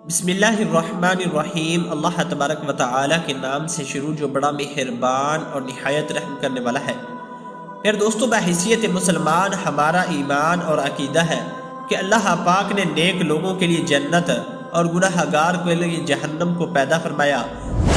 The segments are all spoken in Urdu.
بسم اللہ الرحمن الرحیم۔ اللہ تبارک و تعالی کے نام سے شروع جو بڑا مہربان اور نہایت رحم کرنے والا ہے۔ پھر دوستو، بحیثیت مسلمان ہمارا ایمان اور عقیدہ ہے کہ اللہ پاک نے نیک لوگوں کے لیے جنت اور گناہ گار کے لیے جہنم کو پیدا فرمایا۔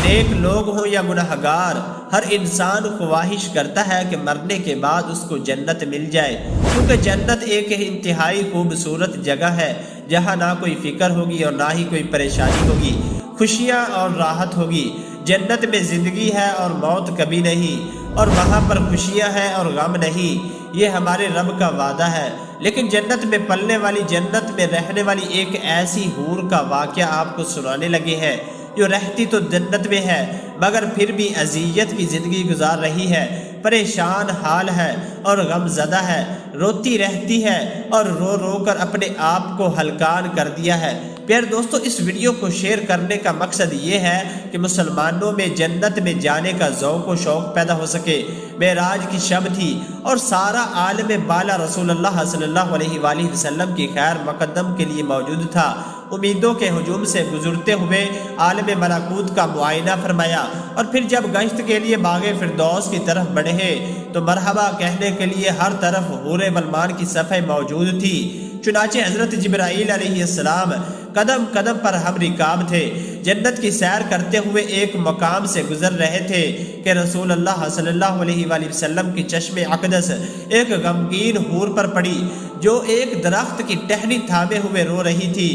نیک لوگ ہوں یا گناہ گار، ہر انسان خواہش کرتا ہے کہ مرنے کے بعد اس کو جنت مل جائے، کیونکہ جنت ایک انتہائی خوبصورت جگہ ہے جہاں نہ کوئی فکر ہوگی اور نہ ہی کوئی پریشانی ہوگی، خوشیاں اور راحت ہوگی۔ جنت میں زندگی ہے اور موت کبھی نہیں، اور وہاں پر خوشیاں ہیں اور غم نہیں۔ یہ ہمارے رب کا وعدہ ہے۔ لیکن جنت میں پلنے والی، جنت میں رہنے والی ایک ایسی حور کا واقعہ آپ کو سنانے لگے ہیں جو رہتی تو جنت میں ہے مگر پھر بھی اذیت کی زندگی گزار رہی ہے، پریشان حال ہے اور غم زدہ ہے، روتی رہتی ہے اور رو رو کر اپنے آپ کو ہلکان کر دیا ہے۔ پیارے دوستو، اس ویڈیو کو شیئر کرنے کا مقصد یہ ہے کہ مسلمانوں میں جنت میں جانے کا ذوق و شوق پیدا ہو سکے۔ معراج کی شب تھی اور سارا عالم بالا رسول اللہ صلی اللہ علیہ وآلہ وسلم کی خیر مقدم کے لیے موجود تھا۔ امیدوں کے ہجوم سے گزرتے ہوئے عالم ملکوت کا معائنہ فرمایا، اور پھر جب گشت کے لیے باغ فردوس کی طرف بڑھے تو مرحبا کہنے کے لیے ہر طرف حور غلمان کی صفحہ موجود تھی۔ چنانچہ حضرت جبرائیل علیہ السلام قدم قدم پر ہم رکاب تھے، جنت کی سیر کرتے ہوئے ایک مقام سے گزر رہے تھے کہ رسول اللہ صلی اللہ علیہ وآلہ وسلم کی چشم اقدس ایک غمگین حور پر پڑی جو ایک درخت کی ٹہنی تھامے ہوئے رو رہی تھی۔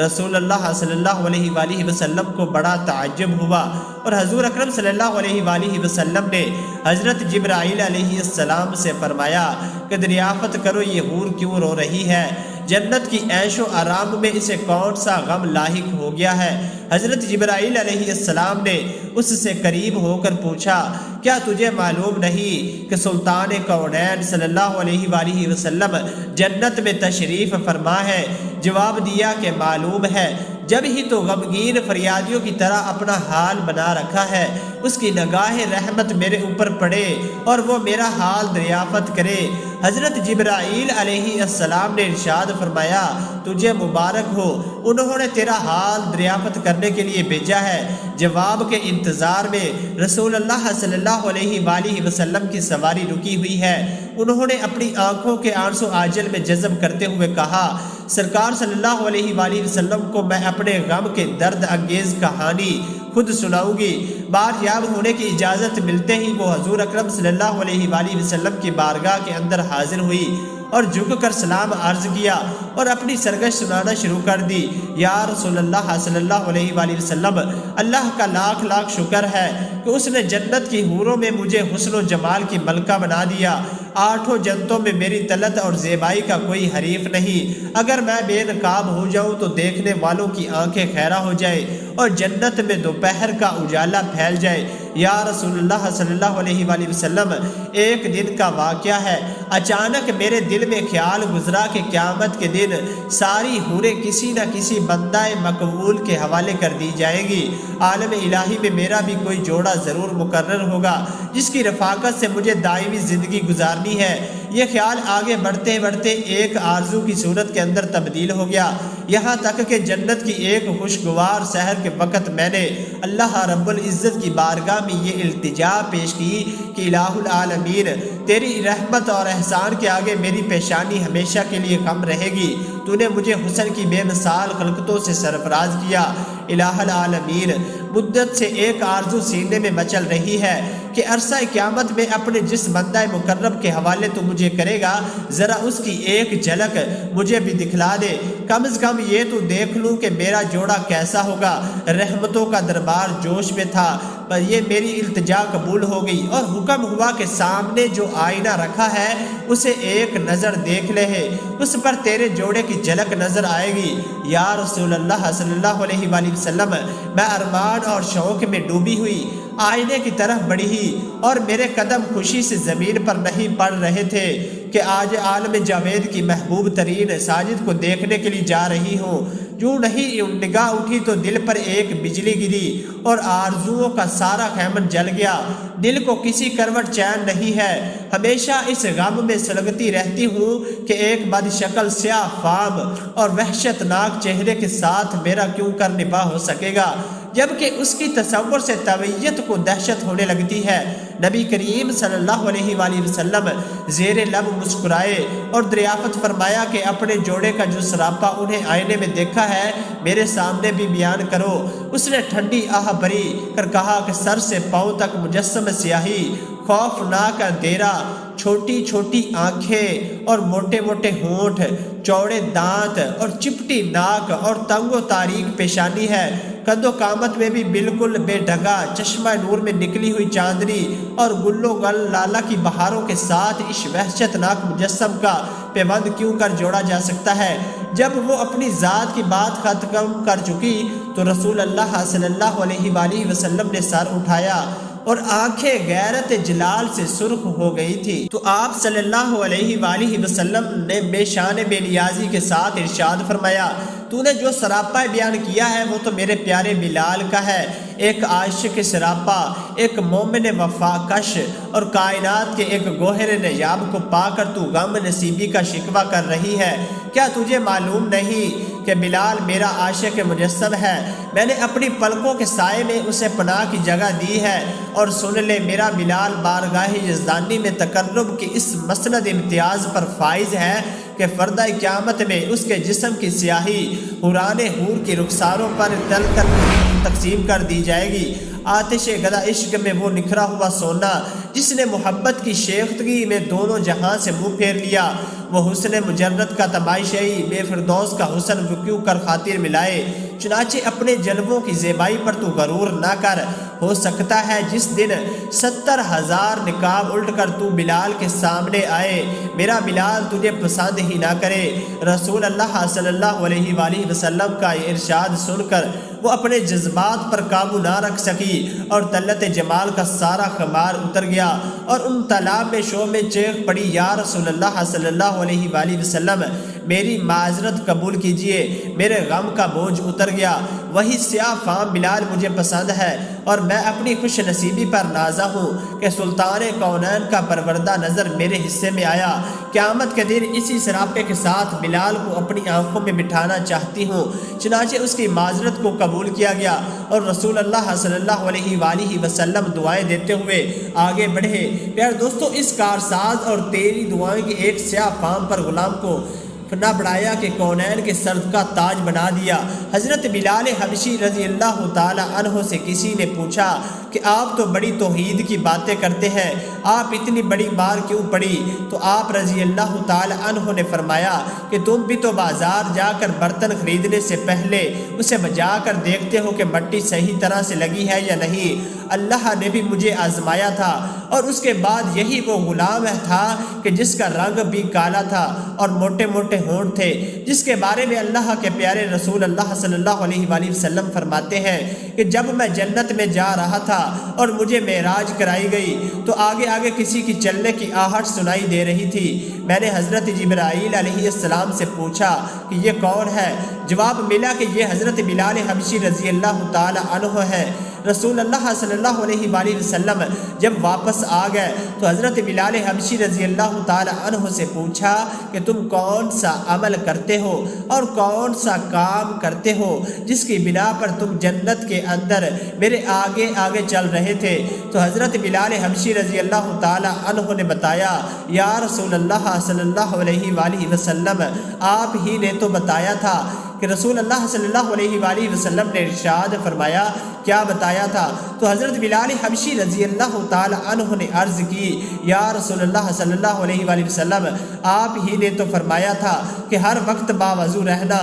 رسول اللہ صلی اللہ علیہ وآلہ وسلم کو بڑا تعجب ہوا، اور حضور اکرم صلی اللہ علیہ وآلہ وسلم نے حضرت جبرائیل علیہ السلام سے فرمایا کہ دریافت کرو یہ حور کیوں رو رہی ہے، جنت کی عیش و آرام میں اسے کون سا غم لاحق ہو گیا ہے۔ حضرت جبرائیل علیہ السلام نے اس سے قریب ہو کر پوچھا، کیا تجھے معلوم نہیں کہ سلطان کونین صلی اللہ علیہ وآلہ وسلم جنت میں تشریف فرما ہے؟ جواب دیا کہ معلوم ہے، جب ہی تو غمگین فریادیوں کی طرح اپنا حال بنا رکھا ہے، اس کی نگاہ رحمت میرے اوپر پڑے اور وہ میرا حال دریافت کرے۔ حضرت جبرائیل علیہ السلام نے ارشاد فرمایا، تجھے مبارک ہو، انہوں نے تیرا حال دریافت کرنے کے لیے بھیجا ہے۔ جواب کے انتظار میں رسول اللہ صلی اللہ علیہ وآلہ وسلم کی سواری رکی ہوئی ہے۔ انہوں نے اپنی آنکھوں کے آنسو آجل میں جذب کرتے ہوئے کہا، سرکار صلی اللہ علیہ وآلہ وسلم کو میں اپنے غم کے درد انگیز کہانی خود سناؤں گی۔ باریاب ہونے کی اجازت ملتے ہی وہ حضور اکرم صلی اللہ علیہ وآلہ وسلم کی بارگاہ کے اندر حاضر ہوئی اور جھک کر سلام عرض کیا اور اپنی سرگش سنانا شروع کر دی۔ یا رسول اللہ صلی اللہ علیہ وآلہ وسلم، اللہ کا لاکھ لاکھ شکر ہے کہ اس نے جنت کی حوروں میں مجھے حسن و جمال کی ملکہ بنا دیا۔ آٹھوں جنتوں میں میری طلعت اور زیبائی کا کوئی حریف نہیں۔ اگر میں بے نقاب ہو جاؤں تو دیکھنے والوں کی آنکھیں خیرہ ہو جائے اور جنت میں دوپہر کا اجالا پھیل جائے۔ یا رسول اللہ صلی اللہ علیہ وآلہ وسلم، ایک دن کا واقعہ ہے، اچانک میرے دل میں خیال گزرا کہ قیامت کے دن ساری حوریں کسی نہ کسی بندہ مقبول کے حوالے کر دی جائیں گی۔ عالم الہی میں میرا بھی کوئی جوڑا ضرور مقرر ہوگا جس کی رفاقت سے مجھے دائمی زندگی گزارنی ہے۔ یہ خیال آگے بڑھتے بڑھتے ایک آرزو کی صورت کے اندر تبدیل ہو گیا، یہاں تک کہ جنت کی ایک خوشگوار سحر کے وقت میں نے اللہ رب العزت کی بارگاہ میں یہ التجا پیش کی کہ الہ العالمین، تیری رحمت اور احسان کے آگے میری پیشانی ہمیشہ کے لیے خم رہے گی۔ تو نے مجھے حسن کی بے مثال خلقتوں سے سرفراز کیا۔ الہ العالمین، مدت سے ایک آرزو سینے میں مچل رہی ہے کہ عرصہ قیامت میں اپنے جس بندہ مقرب کے حوالے تو مجھے کرے گا، ذرا اس کی ایک جھلک مجھے بھی دکھلا دے، کم از کم یہ تو دیکھ لوں کہ میرا جوڑا کیسا ہوگا۔ رحمتوں کا دربار جوش میں تھا، پر یہ میری التجا قبول ہو گئی اور حکم ہوا کہ سامنے جو آئینہ رکھا ہے اسے ایک نظر دیکھ لے، اس پر تیرے جوڑے کی جھلک نظر آئے گی۔ یا رسول اللہ صلی اللہ علیہ وآلہ وسلم، میں ارمان اور شوق میں ڈوبی ہوئی آئینے کی طرف بڑھی ہی اور میرے قدم خوشی سے زمین پر نہیں پڑ رہے تھے کہ آج عالم جاوید کی محبوب ترین ساجد کو دیکھنے کے لیے جا رہی ہوں۔ جو نہیں نگاہ اٹھی تو دل پر ایک بجلی گری اور آرزوؤں کا سارا خیمن جل گیا۔ دل کو کسی کروٹ چین نہیں ہے، ہمیشہ اس غم میں سلگتی رہتی ہوں کہ ایک بد شکل سیاہ فام اور وحشت ناک چہرے کے ساتھ میرا کیوں کر نباہ ہو سکے گا، جبکہ اس کی تصور سے طبیعت کو دہشت ہونے لگتی ہے۔ نبی کریم صلی اللہ علیہ وآلہ وسلم زیر لب مسکرائے اور دریافت فرمایا کہ اپنے جوڑے کا جو سراپا انہیں آئینے میں دیکھا ہے میرے سامنے بھی بیان کرو۔ اس نے ٹھنڈی آہ بھری کر کہا کہ سر سے پاؤں تک مجسم سیاہی، خوفناک اندھیرا، چھوٹی چھوٹی آنکھیں اور موٹے موٹے ہونٹ، چوڑے دانت اور چپٹی ناک اور تنگ و تاریک پیشانی ہے۔ قد و قامت میں بھی بالکل بے ڈھنگا، چشمہ نور میں نکلی ہوئی چاندنی اور گلو گل لالا کی بہاروں کے ساتھ اس وحشت ناک مجسم کا پیوند کیوں کر جوڑا جا سکتا ہے؟ جب وہ اپنی ذات کی بات ختم کر چکی تو رسول اللہ صلی اللہ علیہ وآلہ وسلم نے سر اٹھایا اور آنکھیں غیرت جلال سے سرخ ہو گئی تھی تو آپ صلی اللہ علیہ وآلہ وسلم نے بے شان بے نیازی کے ساتھ ارشاد فرمایا، تو نے جو سراپا بیان کیا ہے وہ تو میرے پیارے بلال کا ہے، ایک عاشق سراپا، ایک مومن وفا کش اور کائنات کے ایک گوہر نیاب کو پا کر تو غم نصیبی کا شکوہ کر رہی ہے۔ کیا تجھے معلوم نہیں کہ بلال میرا عاشق مجسم ہے؟ میں نے اپنی پلکوں کے سائے میں اسے پناہ کی جگہ دی ہے، اور سن لے میرا بلال بارگاہ یزدانی میں تقرب کی اس مسند امتیاز پر فائز ہے کہ فردہ قیامت میں اس کے جسم کی سیاہی حوران حور کی رخساروں پر تل کر تقسیم کر دی جائے گی۔ آتش گدا عشق میں وہ نکھرا ہوا سونا جس نے محبت کی شیختگی میں دونوں جہاں سے منہ پھیر لیا، وہ حسن مجرد کا تماشائی بے فردوس کا حسن کیوں کر خاطر ملائے۔ چنانچہ اپنے جلووں کی زیبائی پر تو غرور نہ کر، ہو سکتا ہے جس دن 70,000 نقاب الٹ کر تو بلال کے سامنے آئے میرا بلال تجھے پسند ہی نہ کرے۔ رسول اللہ صلی اللہ علیہ وآلہ وسلم کا یہ ارشاد سن کر وہ اپنے جذبات پر قابو نہ رکھ سکی اور طلت جمال کا سارا خمار اتر گیا اور ان طلاب میں شو میں چیخ پڑی، یا رسول اللہ صلی اللہ علیہ وآلہ وسلم میری معذرت قبول کیجئے، میرے غم کا بوجھ اتر گیا، وہی سیاہ فام بلال مجھے پسند ہے اور میں اپنی خوش نصیبی پر نازا ہوں کہ سلطان کونین کا پروردہ نظر میرے حصے میں آیا۔ قیامت کے دن اسی سراپے کے ساتھ بلال کو اپنی آنکھوں میں بٹھانا چاہتی ہوں۔ چنانچہ اس کی معذرت کو قبول کیا گیا اور رسول اللہ صلی اللہ علیہ وآلہ وسلم دعائیں دیتے ہوئے آگے بڑھے۔ پیارے دوستو، اس کارساز اور تیری دعائیں کی ایک سیاہ فام پر غلام کو نہ بڑھایا کہ کونین کے سر کا تاج بنا دیا۔ حضرت بلال حبشی رضی اللہ تعالی عنہ سے کسی نے پوچھا کہ آپ تو بڑی توحید کی باتیں کرتے ہیں، آپ اتنی بڑی مار کیوں پڑی؟ تو آپ رضی اللہ تعالی عنہ نے فرمایا کہ تم بھی تو بازار جا کر برتن خریدنے سے پہلے اسے بجا کر دیکھتے ہو کہ مٹی صحیح طرح سے لگی ہے یا نہیں۔ اللہ نے بھی مجھے آزمایا تھا اور اس کے بعد یہی وہ غلام تھا کہ جس کا رنگ بھی کالا تھا اور موٹے موٹے ہونٹ تھے، جس کے بارے میں اللہ کے پیارے رسول اللہ صلی اللہ علیہ وآلہ وسلم فرماتے ہیں کہ جب میں جنت میں جا رہا تھا اور مجھے معراج کرائی گئی تو آگے آگے کسی کی چلنے کی آہٹ سنائی دے رہی تھی۔ میں نے حضرت جبرائیل علیہ السلام سے پوچھا کہ یہ کون ہے؟ جواب ملا کہ یہ حضرت بلال حبشی رضی اللہ تعالی عنہ ہے۔ رسول اللہ صلی اللہ علیہ وآلہ وسلم جب واپس آ گئے تو حضرت بلال حبشی رضی اللہ تعالی عنہ سے پوچھا کہ تم کون سا عمل کرتے ہو اور کون سا کام کرتے ہو جس کی بنا پر تم جنت کے اندر میرے آگے آگے چل رہے تھے؟ تو حضرت بلال حبشی رضی اللہ تعالی عنہ نے بتایا، یا رسول اللہ صلی اللہ علیہ وآلہ وسلم آپ ہی نے تو بتایا تھا کہ رسول اللہ صلی اللہ علیہ وآلہ وسلم نے ارشاد فرمایا، کیا بتایا تھا؟ تو حضرت بلال حبشی رضی اللہ تعالی عنہ نے عرض کی، یا رسول اللہ صلی اللہ علیہ وآلہ وسلم آپ ہی نے تو فرمایا تھا کہ ہر وقت باوضو رہنا،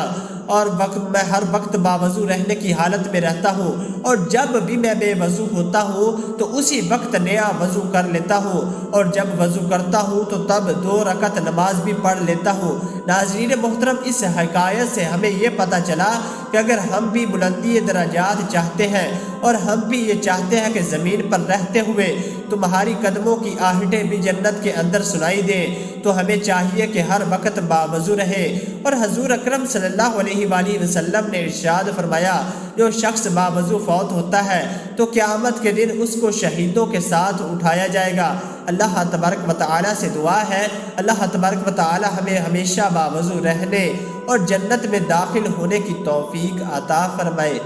اور میں ہر وقت باوضو رہنے کی حالت میں رہتا ہوں، اور جب بھی میں بے وضو ہوتا ہوں تو اسی وقت نیا وضو کر لیتا ہوں، اور جب وضو کرتا ہوں تو تب 2 رکعت نماز بھی پڑھ لیتا ہوں۔ ناظرین محترم، اس حکایت سے ہمیں یہ پتہ چلا کہ اگر ہم بھی بلندی درجات چاہتے ہیں اور ہم بھی یہ چاہتے ہیں کہ زمین پر رہتے ہوئے تمہاری قدموں کی آہٹیں بھی جنت کے اندر سنائی دیں، تو ہمیں چاہیے کہ ہر وقت باوضو رہے۔ اور حضور اکرم صلی اللہ علیہ وآلہ وسلم نے ارشاد فرمایا، جو شخص باوضو فوت ہوتا ہے تو قیامت کے دن اس کو شہیدوں کے ساتھ اٹھایا جائے گا۔ اللہ تبارک و تعالی سے دعا ہے، اللہ تبارک و تعالی ہمیں ہمیشہ باوضو رہنے اور جنت میں داخل ہونے کی توفیق عطا فرمائے۔